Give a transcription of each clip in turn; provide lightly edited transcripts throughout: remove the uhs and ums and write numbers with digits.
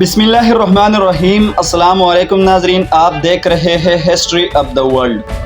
बिस्मिल्लाहिर्रहमानिर्रहीम। अस्सलाम वालेकुम नाजरीन, आप देख रहे हैं history of the world.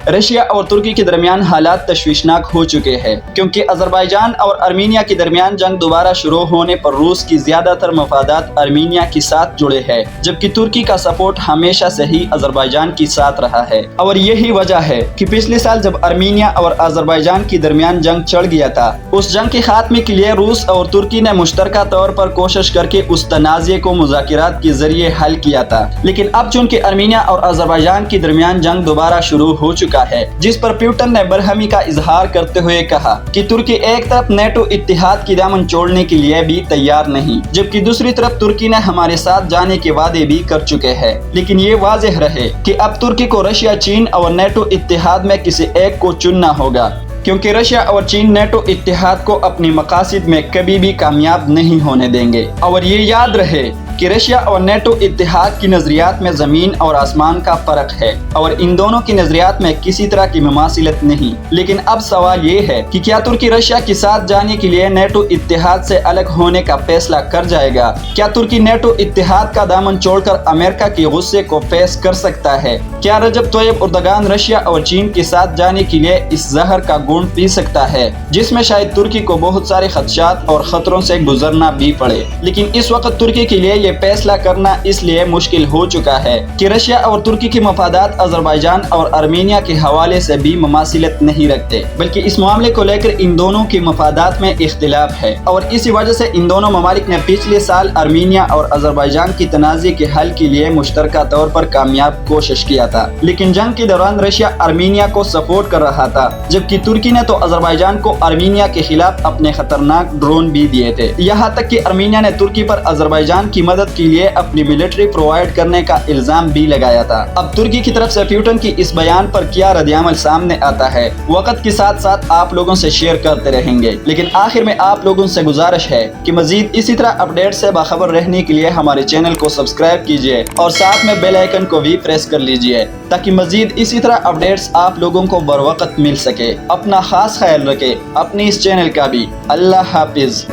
Russia और तुर्की के दरमियान हालात तशवीशनाक हो चुके हैं क्योंकि अजरबैजान और आर्मीनिया के दरमियान जंग दोबारा शुरू होने पर रूस की ज्यादातर मफादात आर्मीनिया के साथ जुड़े हैं, जबकि तुर्की का सपोर्ट हमेशा से ही अजरबैजान के साथ रहा है। और यही वजह है कि पिछले साल जब आर्मीनिया और अजरबैजान के दरमियान जंग चढ़ गया था, उस जंग के खात्मे के लिए रूस और तुर्की ने मुश्तरका तौर पर कोशिश करके उस तनाज़े को मुज़ाकरात के जरिए हल किया था। लेकिन अब चूंकि आर्मीनिया और अजरबैजान के दरमियान जंग दोबारा शुरू हो चुका है, जिस पर पुतिन ने बरहमी का इजहार करते हुए कहा कि तुर्की एक तरफ नेटो इत्तेहाद की दामन छोड़ने के लिए भी तैयार नहीं, जबकि दूसरी तरफ तुर्की ने हमारे साथ जाने के वादे भी कर चुके हैं। लेकिन ये वाज़ेह रहे कि अब तुर्की को रशिया, चीन और नेटो इत्तेहाद में किसी एक को चुनना होगा, क्योंकि रशिया और चीन नेटो इत्तेहाद को अपनी मकासद में कभी भी कामयाब नहीं होने देंगे। और ये याद रहे कि रशिया और नेटो इत्तेहाद की नजरियात में जमीन और आसमान का फर्क है और इन दोनों की नजरियात में किसी तरह की मुमासिलत नहीं। लेकिन अब सवाल ये है कि क्या तुर्की रशिया के साथ जाने के लिए नेटो इत्तेहाद से अलग होने का फैसला कर जाएगा? क्या तुर्की नेटो इत्तेहाद का दामन छोड़कर अमेरिका के गुस्से को फेस कर सकता है? क्या रजब तोयब एर्दोगान रशिया और चीन के साथ जाने के लिए इस जहर का घूंट पी सकता है, जिसमें शायद तुर्की को बहुत सारे खदशात और खतरों से गुजरना भी पड़े? लेकिन इस वक्त तुर्की के लिए ये फैसला करना इसलिए मुश्किल हो चुका है कि रशिया और तुर्की के मफादात अजरबैजान और आर्मीनिया के हवाले से भी मुमासिलत नहीं रखते, बल्कि इस मामले को लेकर इन दोनों के मफादात में इख्तिलाफ है। और इसी वजह से इन दोनों ममालिक ने पिछले साल आर्मीनिया और अजरबैजान की तनाज़े के हल के लिए मुश्तरका तौर पर कामयाब कोशिश किया था। लेकिन जंग के दौरान रशिया आर्मीनिया को सपोर्ट कर रहा था, जबकि तुर्की ने तो अजरबैजान को आर्मीनिया के खिलाफ अपने खतरनाक ड्रोन भी दिए थे। यहाँ तक कि आर्मीनिया ने तुर्की पर अजरबैजान की मदद के लिए अपनी मिलिट्री प्रोवाइड करने का इल्जाम भी लगाया था। अब तुर्की की तरफ से पुतिन की इस बयान पर क्या रद्द-ए-अमल सामने आता है, वक्त के साथ साथ आप लोगों से शेयर करते रहेंगे। लेकिन आखिर में आप लोगों से गुजारिश है कि मजीद इसी तरह अपडेट से बाखबर रहने के लिए हमारे चैनल को सब्सक्राइब कीजिए और साथ में बेल आइकन को भी प्रेस कर लीजिए, ताकि मजीद इसी तरह अपडेट्स आप लोगों को बर वक्त मिल सके। अपना खास ख्याल रखें, अपनी इस चैनल का भी। अल्लाह हाफिज।